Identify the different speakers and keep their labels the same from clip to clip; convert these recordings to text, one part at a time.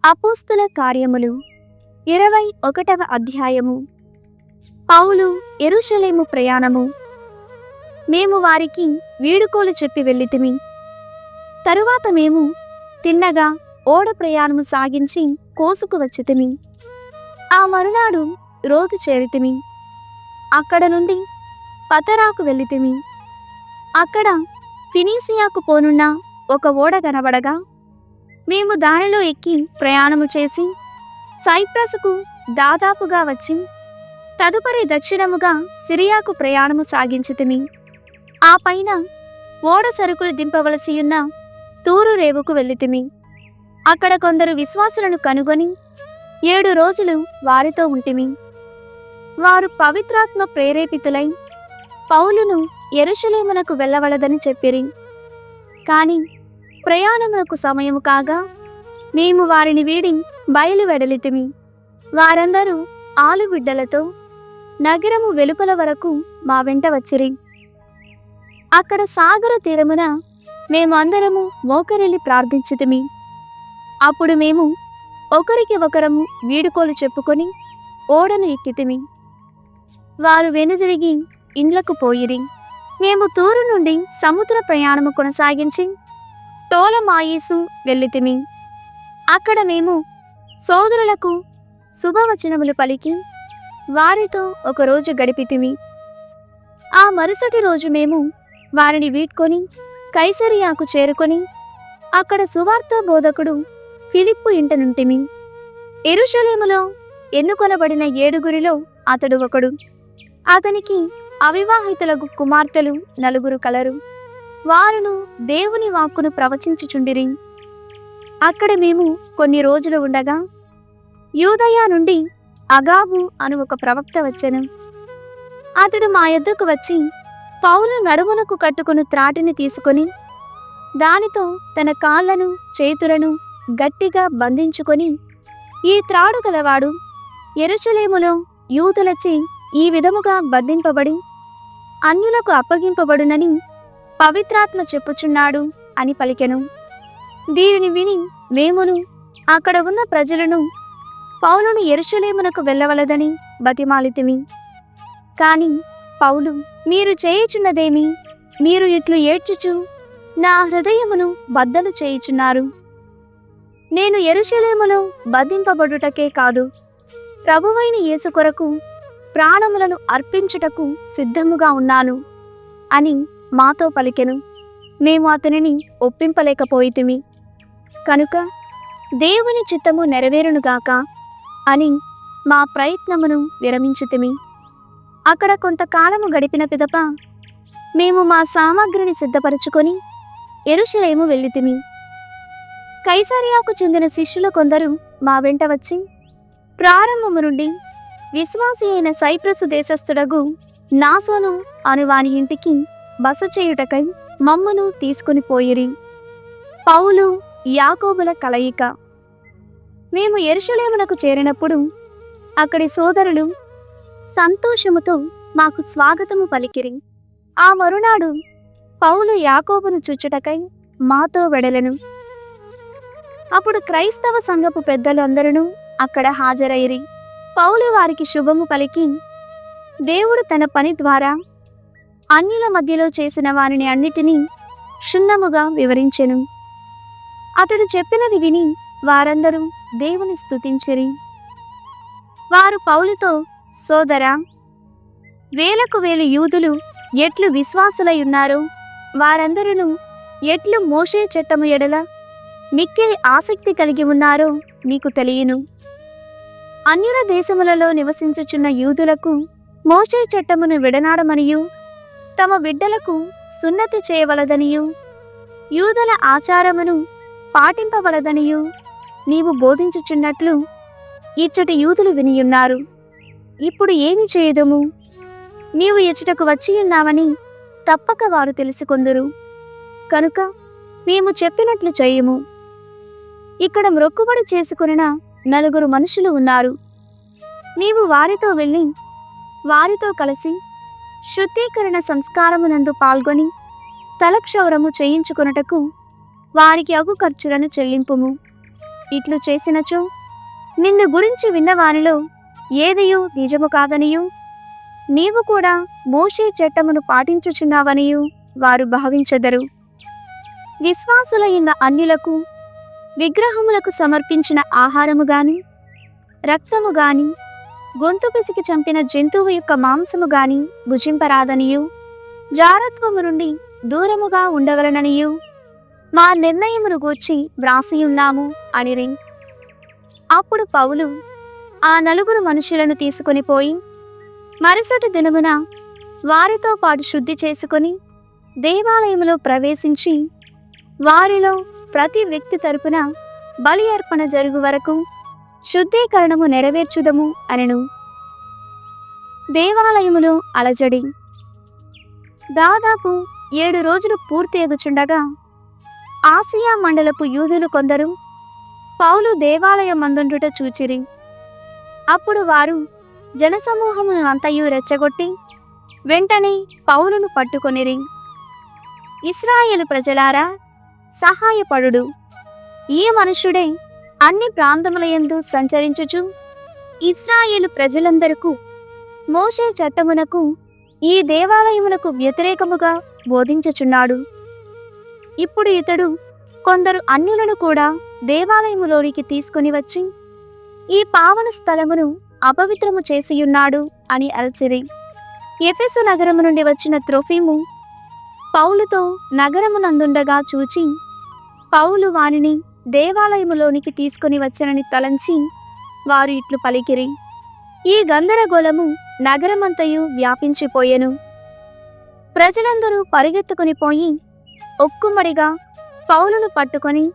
Speaker 1: అపోస్తల కార్యములు 21వ అధ్యాయము. పౌలు యెరూషలేము ప్రయాణము. మేము వారికి వీడుకోలు చెప్పి వెళ్ళితిమి. తరువాత మేము తిన్నగా ఓడ ప్రయాణము సాగించి కోసుకు వచ్చితిమి. ఆ మరునాడు రోదు చేరితిమి. అక్కడ నుండి పతరాకు వెళ్ళితిమి. అక్కడ ఫినీసియాకు పోనున్న ఒక ఓడ కనబడగా మేము దానిలో ఎక్కి ప్రయాణము చేసి సైప్రసుకు దాదాపుగా వచ్చి తదుపరి దక్షిణముగా సిరియాకు ప్రయాణము సాగించితిమి. ఆ పైన ఓడ సరుకులు దింపవలసియున్న తూరు రేవుకు వెళ్ళితిమి. అక్కడ కొందరు విశ్వాసులను కనుగొని 7 రోజులు వారితో ఉంటిమి. వారు పవిత్రాత్మ ప్రేరేపితులై పౌలును యెరూషలేమునకు వెళ్ళవలదని చెప్పిరి. కాని ప్రయాణమునకు సమయము కాగా మేము వారిని వీడి బయలువెడలితిమి. వారందరూ ఆలుబిడ్డలతో నగరము వెలుపల వరకు మా వెంట వచ్చిరి. అక్కడ సాగర తీరమున మేము అందరము మోకరిల్లి ప్రార్థించితిమి. అప్పుడు మేము ఒకరికి ఒకరము వీడుకోలు చెప్పుకొని ఓడను ఎక్కితిమి. వారు వెనుదిరిగి ఇండ్లకు పోయిరి. మేము తూరు నుండి సముద్ర ప్రయాణము కొనసాగించి టోలమాయిసు వెళ్ళితిమి. అక్కడ మేము సోదరులకు శుభవచనములు పలికి వారితో ఒకరోజు గడిపితిమి. ఆ మరుసటి రోజు మేము వారిని వీడ్కొని కైసరియాకు చేరుకొని అక్కడ సువార్త బోధకుడు ఫిలిప్పు ఇంట నుంటిమి. యెరూషలేములో ఎన్నుకొనబడిన 7గురిలో అతడు ఒకడు. అతనికి అవివాహితులకు కుమార్తెలు 4 కలరు. వారును దేవుని వాక్కును ప్రవచించుచుండిరి. అక్కడ మేము కొన్ని రోజులు ఉండగా యూదయ నుండి అగాబు అను ఒక ప్రవక్త వచ్చెను. అతడు మా యొద్దకు వచ్చి పౌలు నడుమునకు కట్టుకుని త్రాటిని తీసుకొని దానితో తన కాళ్లను చేతులను గట్టిగా బంధించుకొని, ఈ త్రాడు గలవాడు యెరూషలేములో యూదులచే ఈ విధముగా బంధింపబడి అన్యులకు అప్పగింపబడునని పవిత్రాత్మ చెప్పుచున్నాడు అని పలికెను. దీనిని విని మేమును అక్కడ ఉన్న ప్రజలను పౌలును యెరూషలేమునకు వెళ్ళవలదని బతిమాలితిమి. కాని పౌలు, మీరు చేయుచున్నదేమి? మీరు ఇట్లు ఏడ్చుచు నా హృదయమును బద్దలు చేయుచున్నారు. నేను యెరూషలేములో బంధింపబడుటకే కాదు, ప్రభువైన యేసు కొరకు ప్రాణములను అర్పించుటకు సిద్ధముగా ఉన్నాను అని మాతో పలికెను. మేము అతనిని ఒప్పింపలేకపోయితిమి. కనుక దేవుని చిత్తము నెరవేరునుగాక అని మా ప్రయత్నమును విరమించితిమి. అక్కడ కొంతకాలము గడిపిన పిదప మేము మా సామగ్రిని సిద్ధపరచుకొని యెరూషలేము వెళ్ళితిమి. కైసరియాకు చెందిన శిష్యులు కొందరు మా వెంట వచ్చి ప్రారంభము నుండి విశ్వాసి అయిన సైప్రసు దేశస్థుడగు నాసోను అను వాని ఇంటికి బస చేయుటకై మమ్మును తీసుకుని పోయిరి. పౌలు యాకోబుల కలయిక. మేము యెరూషలేమునకు చేరినప్పుడు అక్కడి సోదరులు సంతోషముతో మాకు స్వాగతము పలికిరి. ఆ మరునాడు పౌలు యాకోబును చూచుటకై మాతో వెడలెను. అప్పుడు క్రైస్తవ సంఘపు పెద్దలు అందరూ అక్కడ హాజరైరి. పౌలు వారికి శుభము పలికి దేవుడు తన పని ద్వారా అన్యుల మధ్యలో చేసిన వారిని అన్నిటినీ క్షుణ్ణముగా వివరించెను. అతడు చెప్పినది విని వారందరూ దేవుని స్తుతించిరి. వారు పౌలుతో, సోదరా, వేలకు వేలు యూదులు ఎట్లు విశ్వాసులై ఉన్నారో వారందరూ ఎట్లు మోషే చట్టము ఎడల మిక్కిలి ఆసక్తి కలిగి ఉన్నారో మీకు తెలియను. అన్యుల దేశములలో నివసించుచున్న యూదులకు మోషే చట్టమును విడనాడమనియు తమ బిడ్డలకు సున్నతి చేయవలదనియు యూదుల ఆచారమును పాటింపవలదనియు నీవు బోధించుచున్నట్లు ఇచ్చటి యూదులు వినియున్నారు. ఇప్పుడు ఏమి చేయుదుము? నీవు ఇచ్చటకు వచ్చియున్నావని తప్పక వారు తెలుసుకొందురు. కనుక మేము చెప్పినట్లు చేయుము. ఇక్కడ మ్రొక్కుబడి చేసుకొనిన 4 మనుషులు ఉన్నారు. నీవు వారితో వెళ్ళి వారితో కలిసి శుద్ధీకరణ సంస్కారమునందు పాల్గొని తలక్షౌరము చేయించుకొనుటకు వారికి అగు ఖర్చులను చెల్లింపుము. ఇట్లు చేసినచో నిన్ను గురించి విన్నవానిలో ఏదియు నిజము కాదనియు నీవు కూడా మోషే చట్టమును పాటించుచున్నావనియు వారు భావించెదరు. విశ్వాసులైన అన్యులకు విగ్రహములకు సమర్పించిన ఆహారము గాని రక్తము గాని గొంతు పిసికి చంపిన జంతువు యొక్క మాంసము గాని భుజింపరాదనియు జారత్వము నుండి దూరముగా ఉండవలననియు మా నిర్ణయమును గూర్చి వ్రాసియున్నాము అనిరి. అప్పుడు పౌలు ఆ 4 మనుషులను తీసుకొని పోయి మరుసటి దినమున వారితో పాటు శుద్ధి చేసుకొని దేవాలయములో ప్రవేశించి వారిలో ప్రతి వ్యక్తి తరపున బలి అర్పణ జరుగు వరకు శుద్ధీకరణము నెరవేర్చుదము అనెను. దేవాలయములో అలజడి. దాదాపు 7 రోజులు పూర్తి ఎగుచుండగా ఆసియా మండలపు యూదులు కొందరు పౌలు దేవాలయమందుండుట చూచిరి. అప్పుడు వారు జనసమూహమును అంతయు రెచ్చగొట్టి వెంటనే పౌలును పట్టుకొనిరి. ఇశ్రాయేలు ప్రజలారా, సహాయపడుడు. ఈ మనుష్యుడే అన్ని ప్రాంతములయందు సంచరించుచు ఇశ్రాయేలు ప్రజలందరకు మోషే చట్టమునకు ఈ దేవాలయమునకు వ్యతిరేకముగా బోధించుచున్నాడు. ఇప్పుడు ఇతడు కొందరు అన్యులను కూడా దేవాలయములోనికి తీసుకుని వచ్చి ఈ పావన స్థలమును అపవిత్రము చేసియున్నాడు అని అలచిరి. ఎఫెసు నగరము నుండి వచ్చిన త్రోఫిము పౌలుతో నగరమునందుండగా చూచి పౌలు వారిని దేవాలయములోనికి తీసుకుని వచ్చనని తలంచి వారు ఇట్లు పలికిరి. ఈ గందరగోళము నగరమంతయు వ్యాపించిపోయెను. ప్రజలందరూ పరిగెత్తుకుని పోయి ఒక్కుమ్మడిగా పౌలును పట్టుకొని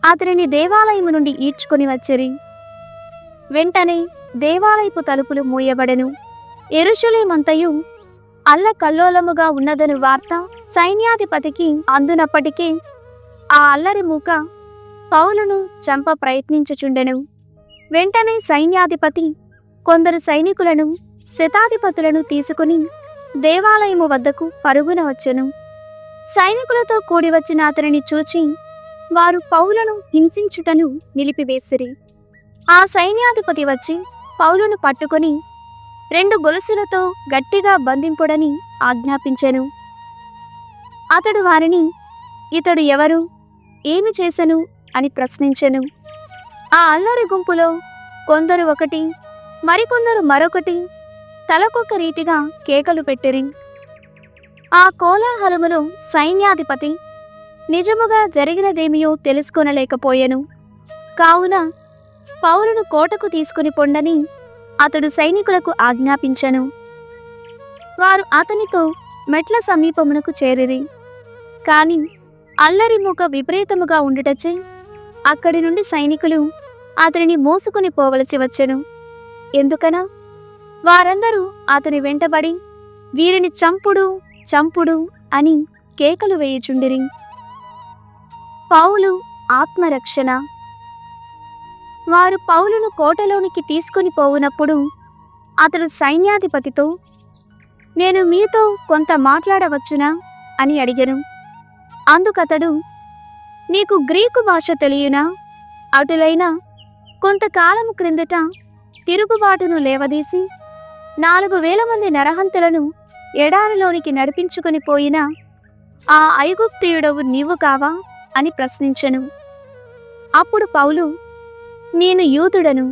Speaker 1: అతనిని దేవాలయము నుండి ఈడ్చుకొని వచ్చిరి. వెంటనే దేవాలయపు తలుపులు మూయబడెను. యెరూషలేమంతయు అల్లకల్లోలముగా ఉన్నదను వార్త సైన్యాధిపతికి అందునప్పటికీ ఆ అల్లరి మూక పౌలును చంప ప్రయత్నించుచుండెను. వెంటనే సైన్యాధిపతి కొందరు సైనికులను శతాధిపతులను తీసుకుని దేవాలయము వద్దకు పరుగున వచ్చెను. సైనికులతో కూడి వచ్చిన అతనిని చూచి వారు పౌలును హింసించుటను నిలిపివేసిరి. ఆ సైన్యాధిపతి వచ్చి పౌలును పట్టుకొని 2 గొలుసులతో గట్టిగా బంధింపుడని ఆజ్ఞాపించెను. అతడు వారిని ఇతడు ఎవరు, ఏమి చేసెను అని ప్రశ్నించెను. ఆ అల్లరి గుంపులో కొందరు ఒకటి, మరికొందరు మరొకటి తలకొక రీతిగా కేకలు పెట్టిరి. ఆ కోలాహలములో సైన్యాధిపతి నిజముగా జరిగినదేమియో తెలుసుకొనలేకపోయెను. కావున పౌలును కోటకు తీసుకుని పొండని అతడు సైనికులకు ఆజ్ఞాపించెను. వారు అతనితో మెట్ల సమీపమునకు చేరిరి. కాని అల్లరి మూక విపరీతముగా ఉండుటచే అక్కడి నుండి సైనికులు అతనిని మోసుకుని పోవలసి వచ్చెను. ఎందుకనా వారందరూ అతని వెంటబడి వీరిని చంపుడు చంపుడు అని కేకలు వేయుచుండిరి. పౌలు ఆత్మరక్షణ. వారు పౌలును కోటలోనికి తీసుకుని పోవునప్పుడు అతడు సైన్యాధిపతితో నేను మీతో కొంత మాట్లాడవచ్చునా అని అడిగెను. అందుకతడు నీకు గ్రీకు భాష తెలియనా? అటులైనా కొంతకాలం క్రిందట తిరుగుబాటును లేవదీసి 4,000 మంది నరహంతులను ఎడారిలోనికి నడిపించుకుని పోయిన ఆ ఐగుప్తీయుడవు నీవు కావా అని ప్రశ్నించెను. అప్పుడు పౌలు నేను యూదుడను,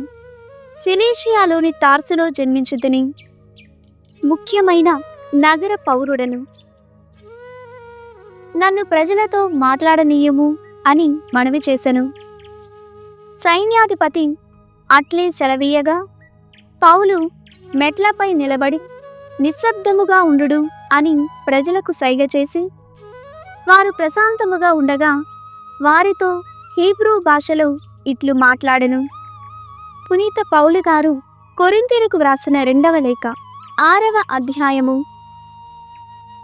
Speaker 1: సిలీషియాలోని తార్సులో జన్మించుతిని, ముఖ్యమైన నగర పౌరుడను, నన్ను ప్రజలతో మాట్లాడనీయము అని మనవి చేసెను. సైన్యాధిపతి అట్లే సెలవీయగా పౌలు మెట్లపై నిలబడి నిశ్శబ్దముగా ఉండుడు అని ప్రజలకు సైగ చేసి వారు ప్రశాంతముగా ఉండగా వారితో హీబ్రూ భాషలో ఇట్లు మాట్లాడెను. పునీత పౌలు గారు కొరింథీయులకు వ్రాసిన 2వ లేఖ 6వ అధ్యాయము.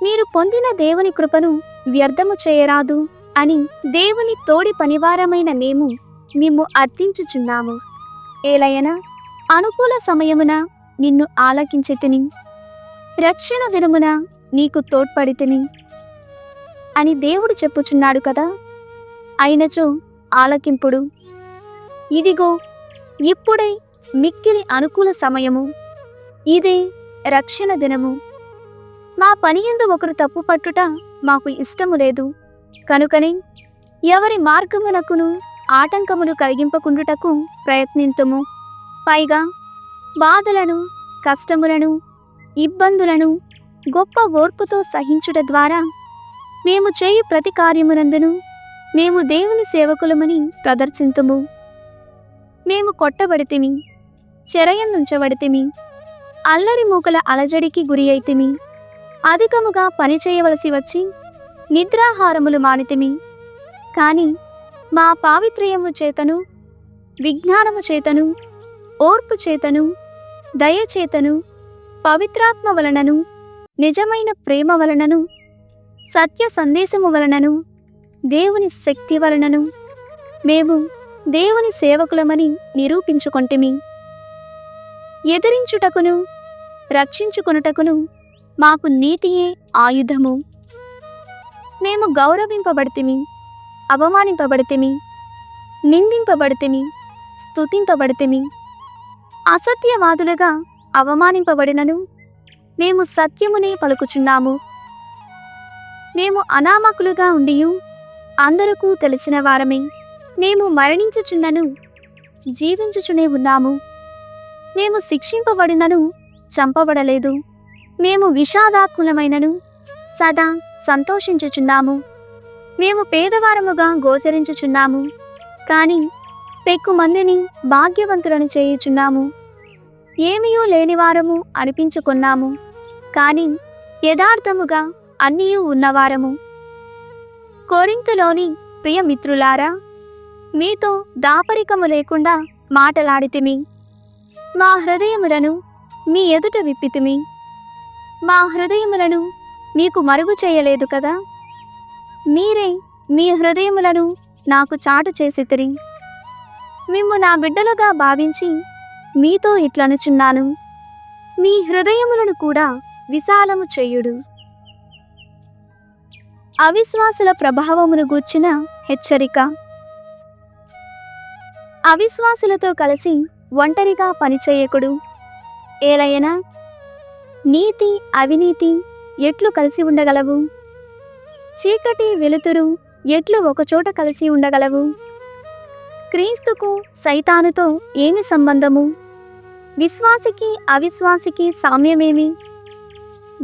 Speaker 1: మీరు పొందిన దేవుని కృపను వ్యర్థము చేయరాదు అని దేవుని తోడి పనివారమైన మేము మిమ్ము అర్థించుచున్నాము. ఏలయనా అనుకూల సమయమున నిన్ను ఆలకించితిని, రక్షణ దినమున నీకు తోడ్పడితిని అని దేవుడు చెప్పుచున్నాడు కదా. అయినచో ఆలకింపుడు. ఇదిగో ఇప్పుడే మిక్కిలి అనుకూల సమయము, ఇదే రక్షణ దినము. మా పనియందు ఒకరు తప్పు పట్టుట మాకు ఇష్టము లేదు. కనుకనే ఎవరి మార్గమునకును ఆటంకములు కలిగింపకుండుటకు ప్రయత్నింతుము. పైగా బాధలను, కష్టములను, ఇబ్బందులను గొప్ప ఓర్పుతో సహించుట ద్వారా మేము చేయు ప్రతి కార్యమునందును మేము దేవుని సేవకులమని ప్రదర్శింతుము. మేము కొట్టబడితిమి, చెరయందుంచబడితిమి, అల్లరి మూకల అలజడికి గురి అయితిమి, అధికముగా పనిచేయవలసి వచ్చి నిద్రాహారములు మానితిమి. కాని మా పావిత్ర్యము చేతను, విజ్ఞానము చేతను, ఓర్పు చేతను, దయచేతను, పవిత్రాత్మ వలనను, నిజమైన ప్రేమ వలనను, సత్య సందేశము వలనను, దేవుని శక్తి వలనను మేము దేవుని సేవకులమని నిరూపించుకొంటిమి. ఎదిరించుటకును రక్షించుకొనుటకును మాకు నీతియే ఆయుధము. మేము గౌరవింపబడితిమి, అవమానింపబడితిమి, నిందింపబడితిమి, స్తుతింపబడితిమి. అసత్యవాదులుగా అవమానింపబడినను మేము సత్యమునే పలుకుచున్నాము. మేము అనామకులుగా ఉండియు అందరకు తెలిసిన వారమే. మేము మరణించుచున్నను జీవించుచునే ఉన్నాము. మేము శిక్షింపబడినను చంపబడలేదు. మేము విషాదాత్ములమైనను సదా సంతోషించుచున్నాము. మేము పేదవారముగా గోచరించుచున్నాము, కాని పెక్కుమందిని భాగ్యవంతులను చేయుచున్నాము. ఏమీయూ లేనివారము అనిపించుకొన్నాము, కాని యథార్థముగా అన్నీయూ ఉన్నవారము. కొరింథులోని ప్రియమిత్రులారా, మీతో దాపరికము లేకుండా మాటలాడితిమి. మా హృదయములను మీ ఎదుట విప్పితిమి. మా హృదయములను మీకు మరుగు చేయలేదు కదా. మీరే మీ హృదయములను నాకు చాటు చేసితిరి. మిమ్ము నా బిడ్డలుగా భావించి మీతో ఇట్లనుచున్నాను, మీ హృదయములను కూడా విశాలము చేయుడు. అవిశ్వాసుల ప్రభావమును గూర్చిన హెచ్చరిక. అవిశ్వాసులతో కలిసి ఒంటరిగా పనిచేయకుడు. ఏలయనా నీతి అవినీతి ఎట్లు కలిసి ఉండగలవు? చీకటి వెలుతురు ఎట్లు ఒకచోట కలిసి ఉండగలవు? క్రీస్తుకు సైతానుతో ఏమి సంబంధము? విశ్వాసికి అవిశ్వాసికి సామ్యమేమి?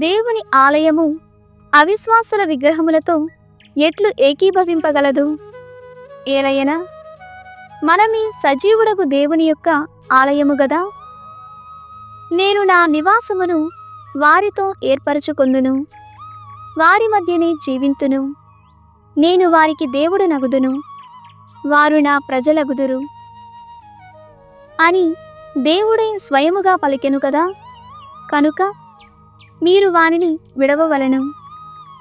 Speaker 1: దేవుని ఆలయము అవిశ్వాసుల విగ్రహములతో ఎట్లు ఏకీభవింపగలదు? ఏలయనా మనమీ సజీవుడగు దేవుని యొక్క ఆలయము గదా. నేను నా నివాసమును వారితో ఏర్పరచుకొందును, వారి మధ్యనే జీవింతును. నేను వారికి దేవుడు నగుదును, వారు నా ప్రజలగుదురు అని దేవుడే స్వయముగా పలికెను కదా. కనుక మీరు వారిని విడవవలను,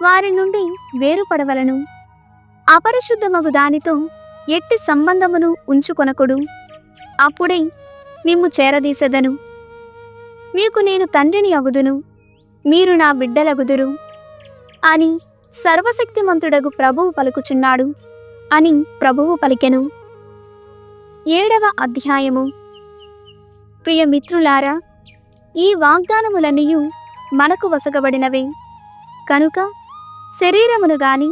Speaker 1: వారి నుండి వేరుపడవలను. అపరిశుద్ధమగు దానితో ఎట్టి సంబంధమును ఉంచుకొనకుడు, అప్పుడే మిమ్ము చేరదీసెదను. మీకు నేను తండ్రిని అగుదును, మీరు నా బిడ్డలగుదురు అని సర్వశక్తిమంతుడగు ప్రభువు పలుకుచున్నాడు అని ప్రభువు పలికెను. 7వ అధ్యాయము. ప్రియమిత్రులారా, ఈ వాగ్దానములన్నీయు మనకు వసగబడినవే. కనుక శరీరమును గాని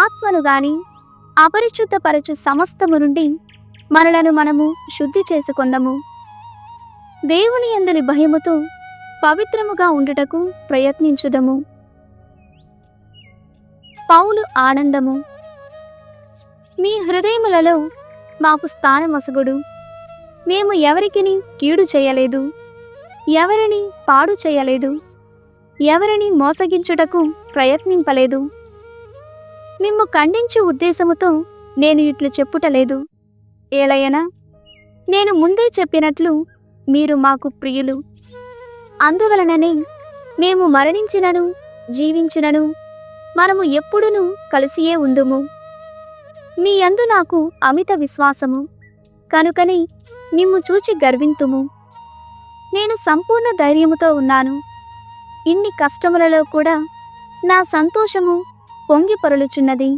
Speaker 1: ఆత్మను గాని అపరిశుద్ధపరచు సమస్తము నుండి మనలను మనము శుద్ధి చేసుకొందము. దేవుని యందలి భయముతో పవిత్రముగా ఉండుటకు ప్రయత్నించుదము. పౌలు ఆనందము. మీ హృదయములలో మాకు స్థానమొసగుడు. మేము ఎవరికిని కీడు చేయలేదు, ఎవరిని పాడు చేయలేదు, ఎవరిని మోసగించుటకు ప్రయత్నింపలేదు. మిమ్ము ఖండించు ఉద్దేశముతో నేను ఇట్లు చెప్పుటలేదు. ఏలయనా నేను ముందే చెప్పినట్లు మీరు మాకు ప్రియులు. అందువలననే మేము మరణించినను జీవించినను మనము ఎప్పుడునూ కలిసియే ఉందుము. మీ యందు నాకు అమిత విశ్వాసము, కనుకనే మిమ్ము చూచి గర్వింతుము. నేను సంపూర్ణ ధైర్యముతో ఉన్నాను. ఇన్ని కష్టములలో కూడా నా సంతోషము పొంగి పొరలుచున్నది.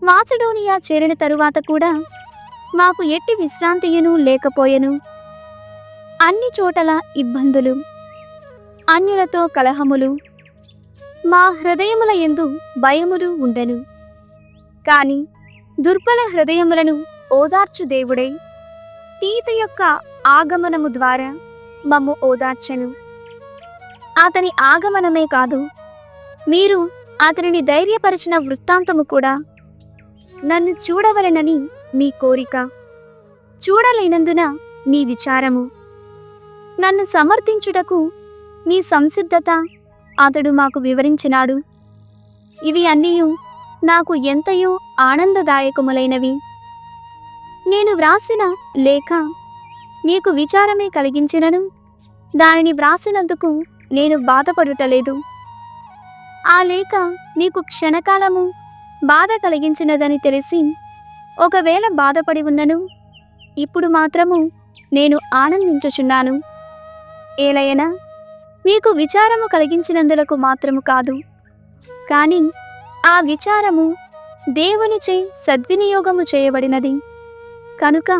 Speaker 1: మాసిడోనియా చేరిన తరువాత కూడా మాకు ఎట్టి విశ్రాంతియును లేకపోయెను. అన్ని చోటల ఇబ్బందులు, అన్యులతో కలహములు, మా హృదయముల యందు భయములు ఉండెను. కాని దుర్బల హృదయములను ఓదార్చు దేవుడై తీతు యొక్క ఆగమనము ద్వారా మమ్ము ఓదార్చెను. అతని ఆగమనమే కాదు, మీరు అతనిని ధైర్యపరిచిన వృత్తాంతము కూడా నన్ను చూడవలెనని మీ కోరిక, చూడలేనందున మీ విచారము, నన్ను సమర్థించుటకు మీ సంసిద్ధత అతడు మాకు వివరించినాడు. ఇవి అన్నీయు నాకు ఎంతయో ఆనందదాయకములైనవి. నేను వ్రాసిన లేఖ మీకు విచారమే కలిగించినను దానిని వ్రాసినందుకు నేను బాధపడుటలేదు. ఆ లేఖ మీకు క్షణకాలము బాధ కలిగించినదని తెలిసి ఒకవేళ బాధపడి ఉన్నను, ఇప్పుడు మాత్రము నేను ఆనందించుచున్నాను. ఏలయనా మీకు విచారము కలిగించినందులకు మాత్రము కాదు, కానీ ఆ విచారము దేవునిచే సద్వినియోగము చేయబడినది కనుక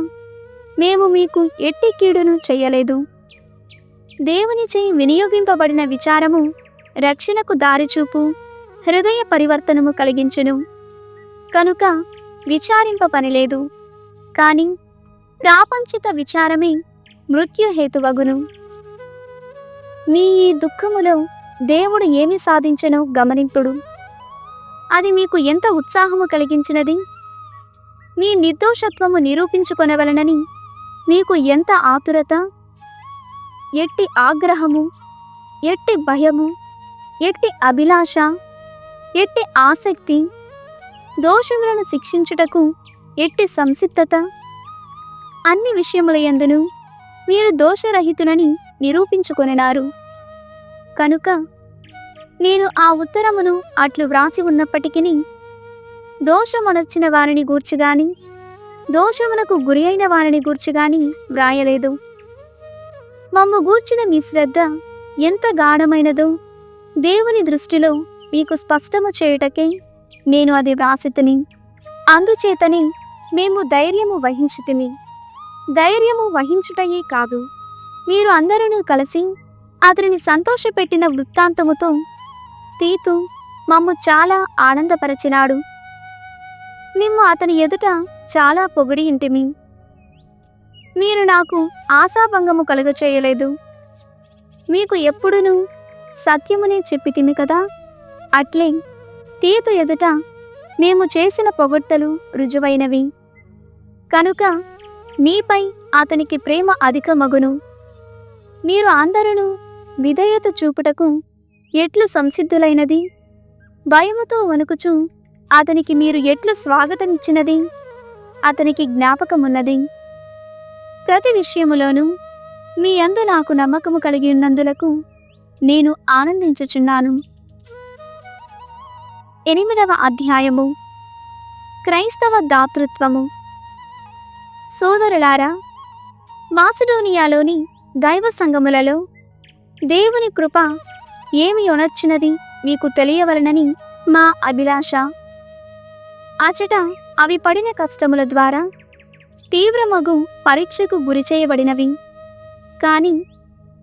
Speaker 1: మేము మీకు ఎట్టి కీడును చేయలేదు. దేవునిచే వినియోగింపబడిన విచారము రక్షణకు దారిచూపు, హృదయ పరివర్తనము కలిగించును కనుక విచారింప పనిలేదు. కాని ప్రాపంచిక విచారమే మృత్యుహేతువగును. మీ ఈ దుఃఖములో దేవుడు ఏమి సాధించెనో గమనింపుడు. అది మీకు ఎంత ఉత్సాహము కలిగించినది. మీ నిర్దోషత్వము నిరూపించుకొనవలనని మీకు ఎంత ఆతురత, ఎట్టి ఆగ్రహము, ఎట్టి భయము, ఎట్టి అభిలాష, ఎట్టి ఆసక్తి, దోషములను శిక్షించుటకు ఎట్టి సంసిద్ధత, అన్ని విషయములయందును మీరు దోషరహితులని నిరూపించుకొనినారు. కనుక నేను ఆ ఉత్తరమును అట్లు వ్రాసి ఉన్నప్పటికీ దోషమనర్చిన వారిని గూర్చిగాని దోషమునకు గురి అయిన వారిని గూర్చిగాని వ్రాయలేదు. మమ్ము గూర్చిన మీ శ్రద్ధ ఎంత గాఢమైనదో దేవుని దృష్టిలో మీకు స్పష్టము చేయుటకే నేను అది వ్రాసితిని. అందుచేతనే మేము ధైర్యము వహించితిమి. ధైర్యము వహించుటయే కాదు, మీరు అందరూ కలిసి అతనిని సంతోషపెట్టిన వృత్తాంతముతో తీతు మమ్ము చాలా ఆనందపరచినాడు. మేము అతని ఎదుట చాలా పొగిడి ఇంటిమి. మీరు నాకు ఆశాభంగము కలుగచేయలేదు. మీకు ఎప్పుడునూ సత్యమునే చెప్పితిమి కదా. అట్లే తీతు ఎదుట మేము చేసిన పొగడ్తలు రుజువైనవి కనుక మీపై అతనికి ప్రేమ అధికమగును. మీరు అందరూ విధేయత చూపుటకు ఎట్లు సంసిద్ధులైనది, భయముతో వణుకుచు అతనికి మీరు ఎట్లు స్వాగతమిచ్చినది అతనికి జ్ఞాపకమున్నది. ప్రతి విషయములోనూ మీ యందు నాకు నమ్మకము కలిగి ఉన్నందులకు నేను ఆనందించుచున్నాను. 8వ అధ్యాయము. క్రైస్తవ దాతృత్వము. సోదరులారా, మాసిడోనియాలోని దైవ సంఘములలో దేవుని కృప ఏమి ఒనర్చినది మీకు తెలియవలనని మా అభిలాష. అచట అవి పడిన కష్టముల ద్వారా తీవ్రమగు పరీక్షకు గురిచేయబడినవి. కాని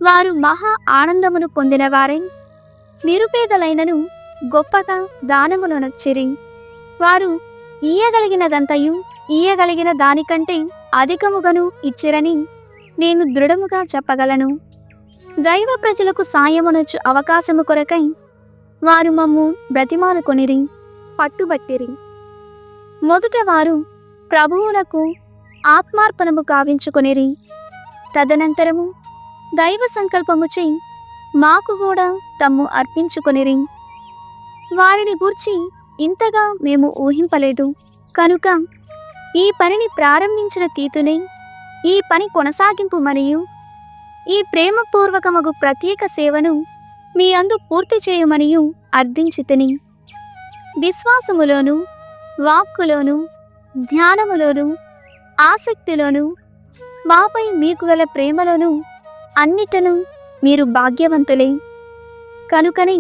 Speaker 1: వారు మహా ఆనందమును పొందినవారై నిరుపేదలైనను గొప్పగా దానమునొనర్చిరి. వారు ఇయ్యగలిగినదంతయు ఇయ్యగలిగిన దానికంటే అధికముగాను ఇచ్చిరని నేను దృఢముగా చెప్పగలను. దైవ ప్రజలకు సాయమునొచ్చు అవకాశము కొరకై వారు మమ్ము బ్రతిమాలుకొనిరి, పట్టుబట్టిరి. మొదట వారు ప్రభువునకు ఆత్మార్పణము కావించుకొనిరి. తదనంతరము దైవ సంకల్పముచే మాకు కూడా తమ్ము అర్పించుకొనిరి. వారిని గూర్చి ఇంతగా మేము ఊహింపలేదు. కనుక ఈ పనిని ప్రారంభించిన తీతునే ఈ పని కొనసాగింపు మరియు ఈ ప్రేమపూర్వకమగు ప్రత్యేక సేవను మీ అందు పూర్తి చేయమనియు అర్థించితిని. విశ్వాసములోను, వాక్కులోను, ధ్యానములోను, ఆసక్తిలోను, మాపై మీకు గల ప్రేమలోను అన్నిటను మీరు భాగ్యవంతులే. కనుకనే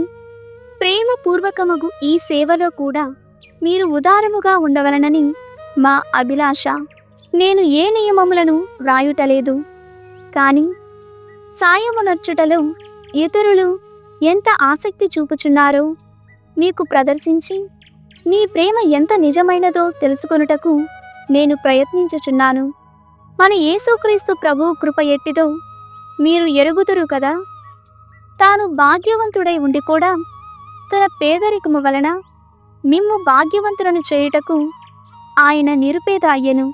Speaker 1: ప్రేమపూర్వకమగు ఈ సేవలో కూడా మీరు ఉదారముగా ఉండవలనని మా అభిలాష. నేను ఏ నియమములను వ్రాయుటలేదు, కాని సాయమునర్చుటలో ఇతరులు ఎంత ఆసక్తి చూపుచున్నారో మీకు ప్రదర్శించి మీ ప్రేమ ఎంత నిజమైనదో తెలుసుకొనుటకు నేను ప్రయత్నించుచున్నాను. మన యేసుక్రీస్తు ప్రభువు కృప ఎట్టిదో మీరు ఎరుగుదురు కదా. తాను భాగ్యవంతుడై ఉండి కూడా తన పేదరికము వలన మిమ్ము భాగ్యవంతులను చేయుటకు ఆయన నిరుపేద అయ్యెను.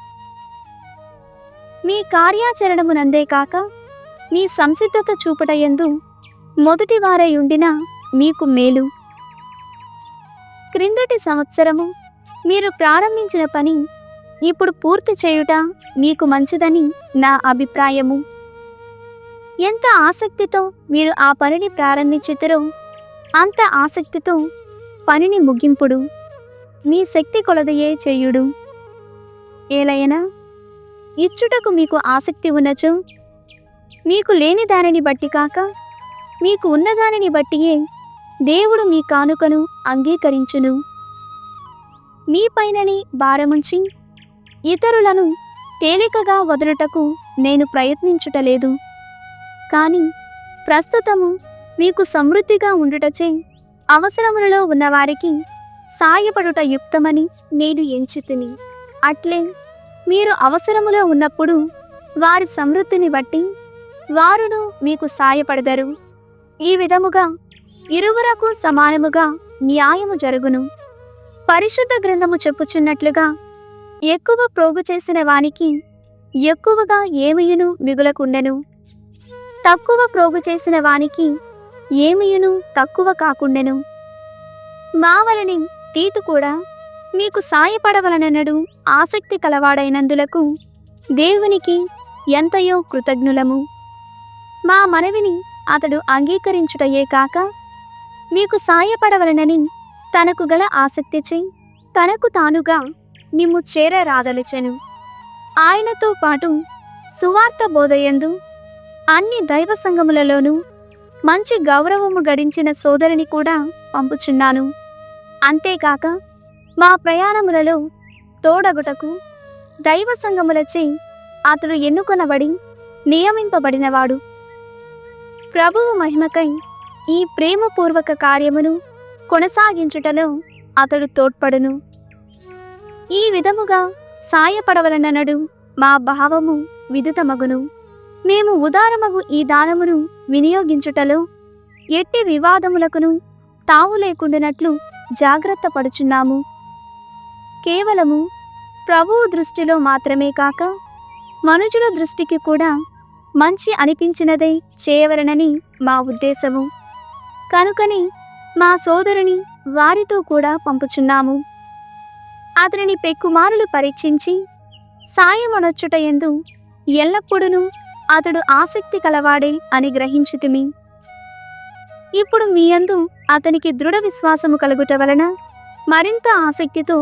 Speaker 1: మీ కార్యాచరణమునందే కాక మీ సంసిద్ధత చూపుటయందు మొదటి వారై ఉండిన మీకు మేలు. క్రిందటి సంవత్సరము మీరు ప్రారంభించిన పని ఇప్పుడు పూర్తి చేయుట మీకు మంచిదని నా అభిప్రాయము. ఎంత ఆసక్తితో మీరు ఆ పనిని ప్రారంభించుతారో అంత ఆసక్తితో పనిని ముగింపుడు. మీ శక్తి కొలదయే చేయుడు. ఏలైనా ఇచ్చుటకు మీకు ఆసక్తి ఉన్నచో మీకు లేని దానిని బట్టి కాక మీకు ఉన్నదానిని బట్టియే దేవుడు మీ కానుకను అంగీకరించును. మీ పైనని భారముంచి ఇతరులను తేలికగా వదులుటకు నేను ప్రయత్నించుటలేదు, కానీ ప్రస్తుతము మీకు సమృద్ధిగా ఉండుటచే అవసరములలో ఉన్నవారికి సాయపడుట యుక్తమని నేను ఎంచితిని. అట్లే మీరు అవసరములో ఉన్నప్పుడు వారి సమృద్ధిని బట్టి వారును మీకు సాయపడదరు. ఈ విధముగా ఇరువురకు సమానముగా న్యాయము జరుగును. పరిశుద్ధ గ్రంథము చెప్పుచున్నట్లుగా ఎక్కువ ప్రోగు చేసిన వానికి ఎక్కువగా ఏమియును మిగులకుండెను, తక్కువ ప్రోగు చేసిన వానికి ఏమియును తక్కువ కాకుండెను. మా వలని తీతు కూడా మీకు సాయపడవలననడు ఆసక్తి కలవాడైనందులకు దేవునికి ఎంతయో కృతజ్ఞులము. మా మనవిని అతడు అంగీకరించుటయే కాక మీకు సాయపడవలనని తనకు గల ఆసక్తిచే తనకు తానుగా నిమ్ము చేరరాదలిచెను. ఆయనతో పాటు సువార్త బోధయందు అన్ని దైవ సంఘములలోనూ మంచి గౌరవము గడించిన సోదరిని కూడా పంపుచున్నాను. అంతేకాక మా ప్రయాణములలో తోడగుటకు దైవ సంఘములచే అతడు ఎన్నుకొనబడి నియమింపబడినవాడు. ప్రభువు మహిమకై ఈ ప్రేమపూర్వక కార్యమును కొనసాగించుటలో అతడు తోడ్పడును. ఈ విధముగా సాయపడవలననడు మా భావము విదితమగును. మేము ఉదారమగు ఈ దానమును వినియోగించుటలో ఎట్టి వివాదములకును తావు లేకుండానట్లు జాగ్రత్త పడుచున్నాము. కేవలము ప్రభువు దృష్టిలో మాత్రమే కాక మనుషుల దృష్టికి కూడా మంచి అనిపించినదే చేయవలనని మా ఉద్దేశము. కనుకని మా సోదరుని వారితో కూడా పంపుచున్నాము. అతనిని పెక్కుమారులు పరీక్షించి సాయమనొచ్చుటయందు ఎల్లప్పుడూ అతడు ఆసక్తి కలవాడే అని గ్రహించితిమి. ఇప్పుడు మీ యందు అతనికి దృఢ విశ్వాసము కలుగుట వలన మరింత ఆసక్తితో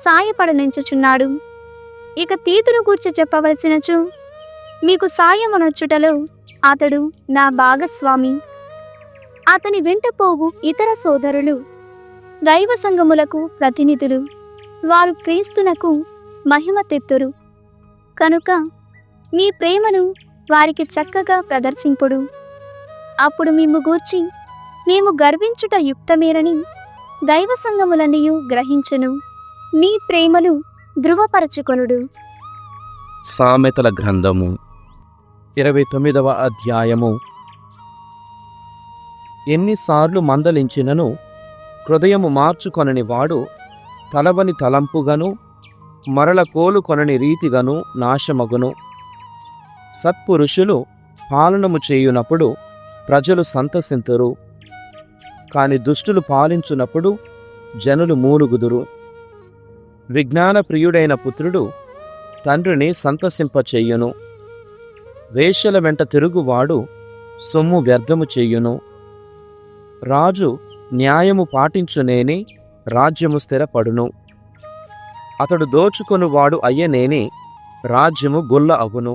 Speaker 1: సాయపడనించుచున్నాడు. ఇక తీతును గూర్చి చెప్పవలసినచో మీకు సాయమనొచ్చుటలో అతడు నా భాగస్వామి. అతని వెంట పోగు ఇతర సోదరులు దైవ సంఘములకు ప్రతినిధులు. వారు క్రీస్తునకు మహిమ తెత్తురు. కనుక మీ ప్రేమను వారికి చక్కగా ప్రదర్శింపుడు. అప్పుడు మిమ్ము గూర్చి మేము గర్వించుట యుక్తమేరని దైవ సంఘములన్నయు గ్రహించును. నీ ప్రేమను ధృవపరచుకొనుడు.
Speaker 2: సామెతల గ్రంథము 29వ అధ్యాయము. ఎన్నిసార్లు మందలించినను హృదయము మార్చుకొనని వాడు తలవని తలంపుగను మరల కోలుకొనని రీతిగను నాశమగును. సత్పురుషులు పాలనము చేయునప్పుడు ప్రజలు సంతసింతురు, కాని దుష్టులు పాలించునప్పుడు జనులు మూలుగుదురు. విజ్ఞాన ప్రియుడైన పుత్రుడు తండ్రిని సంతసింపచెయ్యును. వేశ్యల వెంట తిరుగువాడు సొమ్ము వ్యర్థము చెయ్యును. రాజు న్యాయము పాటించునేని రాజ్యము స్థిరపడును. అతడు దోచుకొనువాడు అయ్యనేని రాజ్యము గొల్ల అగును.